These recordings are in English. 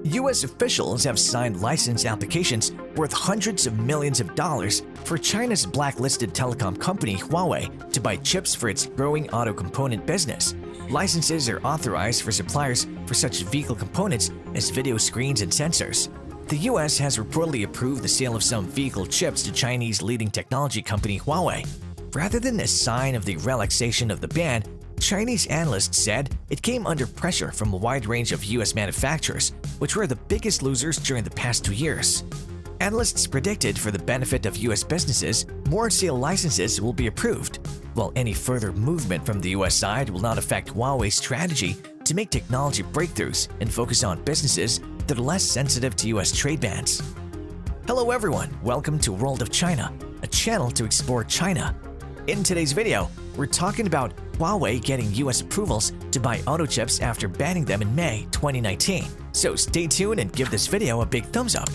U.S. officials have signed license applications worth hundreds of millions of dollars for China's blacklisted telecom company Huawei to buy chips for its growing auto component business. Licenses are authorized for suppliers for such vehicle components as video screens and sensors. The U.S. has reportedly approved the sale of some vehicle chips to Chinese leading technology company Huawei. Rather than a sign of the relaxation of the ban, Chinese analysts said it came under pressure from a wide range of U.S. manufacturers, which were the biggest losers during the past 2 years. Analysts predicted for the benefit of U.S. businesses, more sale licenses will be approved, while any further movement from the U.S. side will not affect Huawei's strategy to make technology breakthroughs and focus on businesses that are less sensitive to U.S. trade bans. Hello everyone, welcome to World of China, a channel to explore China. In today's video, we're talking about Huawei getting US approvals to buy auto chips after banning them in May 2019. So stay tuned and give this video a big thumbs up.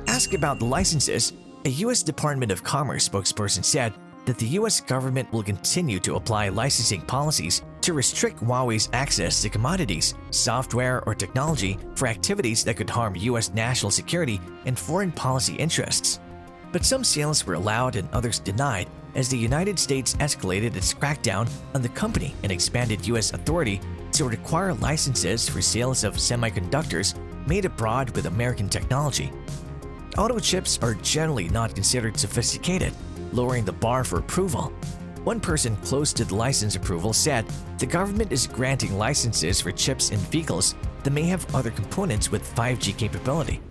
Asked about the licenses, a US Department of Commerce spokesperson said that the US government will continue to apply licensing policies to restrict Huawei's access to commodities, software, or technology for activities that could harm US national security and foreign policy interests. But some sales were allowed and others denied as the United States escalated its crackdown on the company and expanded U.S. authority to require licenses for sales of semiconductors made abroad with American technology. Auto chips are generally not considered sophisticated, lowering the bar for approval. One person close to the license approval said the government is granting licenses for chips in vehicles that may have other components with 5G capability.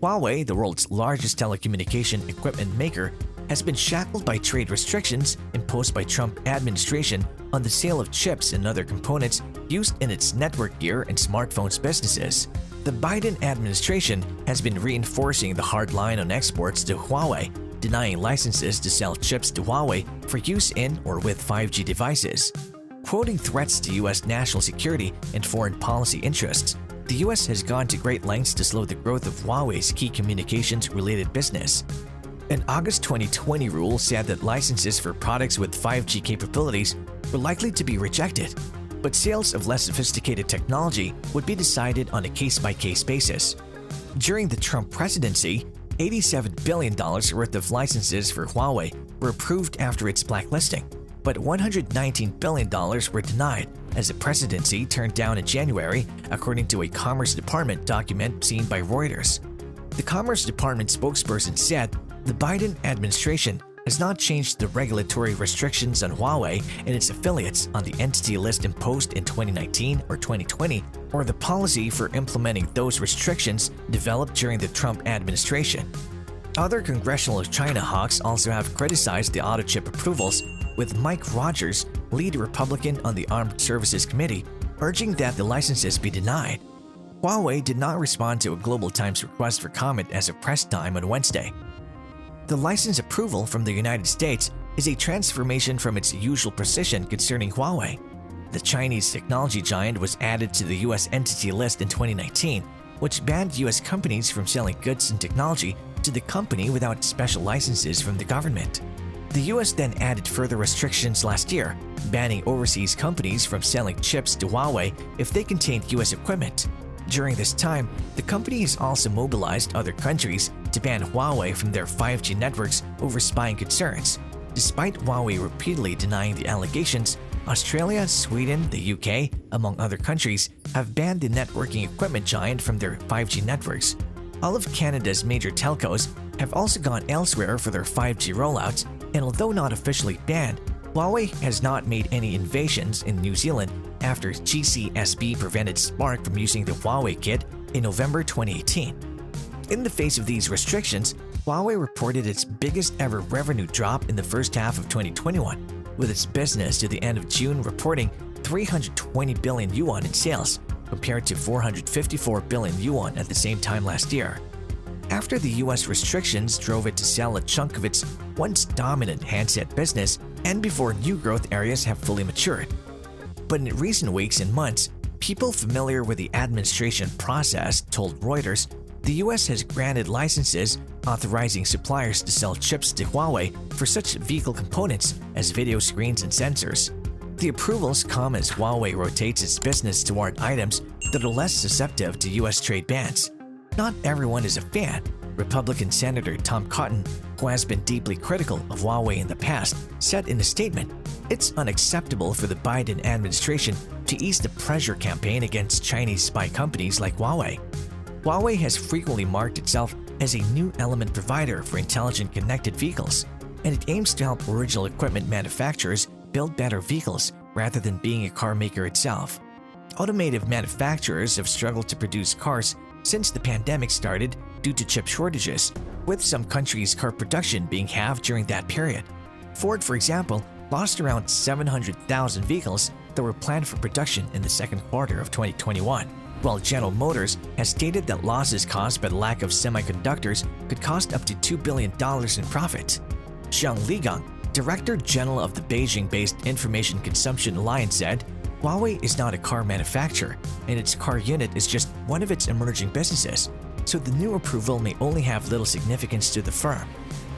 Huawei, the world's largest telecommunication equipment maker, has been shackled by trade restrictions imposed by Trump administration on the sale of chips and other components used in its network gear and smartphones businesses. The Biden administration has been reinforcing the hard line on exports to Huawei, denying licenses to sell chips to Huawei for use in or with 5G devices. Quoting threats to U.S. national security and foreign policy interests, the U.S. has gone to great lengths to slow the growth of Huawei's key communications-related business. An August 2020 rule said that licenses for products with 5G capabilities were likely to be rejected, but sales of less sophisticated technology would be decided on a case-by-case basis. During the Trump presidency, $87 billion worth of licenses for Huawei were approved after its blacklisting, but $119 billion were denied as the presidency turned down in January, according to a Commerce Department document seen by Reuters. The Commerce Department spokesperson said the Biden administration has not changed the regulatory restrictions on Huawei and its affiliates on the entity list imposed in 2019 or 2020, or the policy for implementing those restrictions developed during the Trump administration. Other congressional China hawks also have criticized the auto chip approvals, with Mike Rogers, lead Republican on the Armed Services Committee, urging that the licenses be denied. Huawei did not respond to a Global Times request for comment as of press time on Wednesday. The license approval from the United States is a transformation from its usual precision concerning Huawei. The Chinese technology giant was added to the U.S. entity list in 2019, which banned U.S. companies from selling goods and technology to the company without special licenses from the government. The U.S. then added further restrictions last year, banning overseas companies from selling chips to Huawei if they contained U.S. equipment. During this time, the company has also mobilized other countries to ban Huawei from their 5G networks over spying concerns. Despite Huawei repeatedly denying the allegations, Australia, Sweden, the UK, among other countries, have banned the networking equipment giant from their 5G networks. All of Canada's major telcos have also gone elsewhere for their 5G rollouts, and although not officially banned, Huawei has not made any invasions in New Zealand after GCSB prevented Spark from using the Huawei kit in November 2018. In the face of these restrictions, Huawei reported its biggest ever revenue drop in the first half of 2021, with its business to the end of June reporting 320 billion yuan in sales, compared to 454 billion yuan at the same time last year. After the US restrictions drove it to sell a chunk of its once dominant handset business and before new growth areas have fully matured. But in recent weeks and months, people familiar with the administration process told Reuters the US has granted licenses authorizing suppliers to sell chips to Huawei for such vehicle components as video screens and sensors. The approvals come as Huawei rotates its business toward items that are less susceptible to US trade bans. Not everyone is a fan. Republican Senator Tom Cotton, who has been deeply critical of Huawei in the past, said in a statement, "It's unacceptable for the Biden administration to ease the pressure campaign against Chinese spy companies like Huawei." Huawei has frequently marked itself as a new element provider for intelligent connected vehicles, and it aims to help original equipment manufacturers build better vehicles rather than being a car maker itself. Automotive manufacturers have struggled to produce cars since the pandemic started due to chip shortages, with some countries' car production being halved during that period. Ford, for example, lost around 700,000 vehicles that were planned for production in the second quarter of 2021, while General Motors has stated that losses caused by the lack of semiconductors could cost up to $2 billion in profit. Zhang Ligang, Director General of the Beijing-based Information Consumption Alliance, said, "Huawei is not a car manufacturer, and its car unit is just one of its emerging businesses, so the new approval may only have little significance to the firm.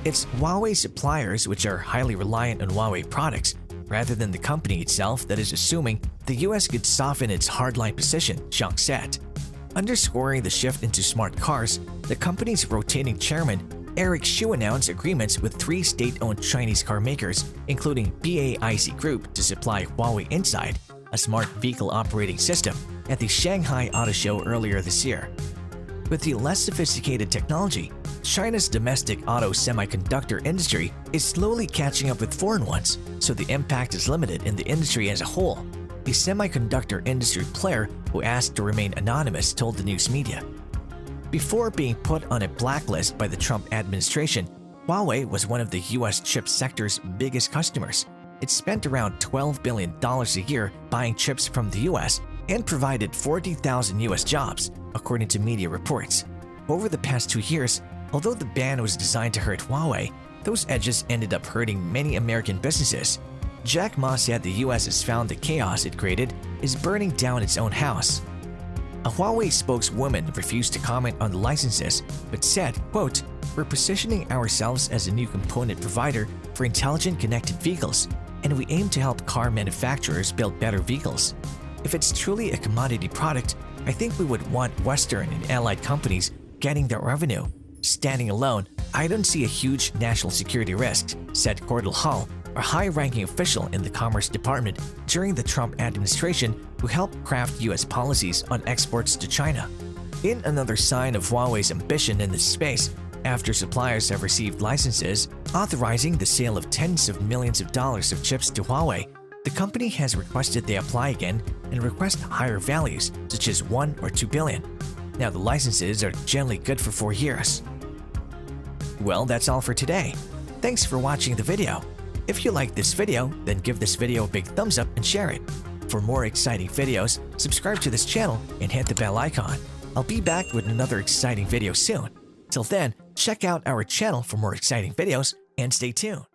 It's Huawei suppliers which are highly reliant on Huawei products, rather than the company itself that is assuming the US could soften its hardline position," Zhang said. Underscoring the shift into smart cars, the company's rotating chairman, Eric Xu, announced agreements with 3 state-owned Chinese car makers, including BAIC Group, to supply Huawei Inside, a smart vehicle operating system, at the Shanghai Auto Show earlier this year. With the less sophisticated technology, China's domestic auto semiconductor industry is slowly catching up with foreign ones, so the impact is limited in the industry as a whole. A semiconductor industry player who asked to remain anonymous told the news media. Before being put on a blacklist by the Trump administration, Huawei was one of the US chip sector's biggest customers. It spent around $12 billion a year buying chips from the US and provided 40,000 US jobs, according to media reports. Over the past 2 years, although the ban was designed to hurt Huawei, those edges ended up hurting many American businesses. Jack Ma said the US has found the chaos it created is burning down its own house. A Huawei spokeswoman refused to comment on the licenses, but said, quote, "We're positioning ourselves as a new component provider for intelligent connected vehicles, and we aim to help car manufacturers build better vehicles. If it's truly a commodity product, I think we would want Western and allied companies getting their revenue. Standing alone, I don't see a huge national security risk," said Cordell Hull, a high-ranking official in the Commerce Department during the Trump administration who helped craft US policies on exports to China. In another sign of Huawei's ambition in this space, after suppliers have received licenses authorizing the sale of tens of millions of dollars of chips to Huawei, the company has requested they apply again and request higher values, such as $1 or $2 billion. Now, the licenses are generally good for 4 years. Well, that's all for today. Thanks for watching the video. If you liked this video, then give this video a big thumbs up and share it. For more exciting videos, subscribe to this channel and hit the bell icon. I'll be back with another exciting video soon. Till then, check out our channel for more exciting videos and stay tuned.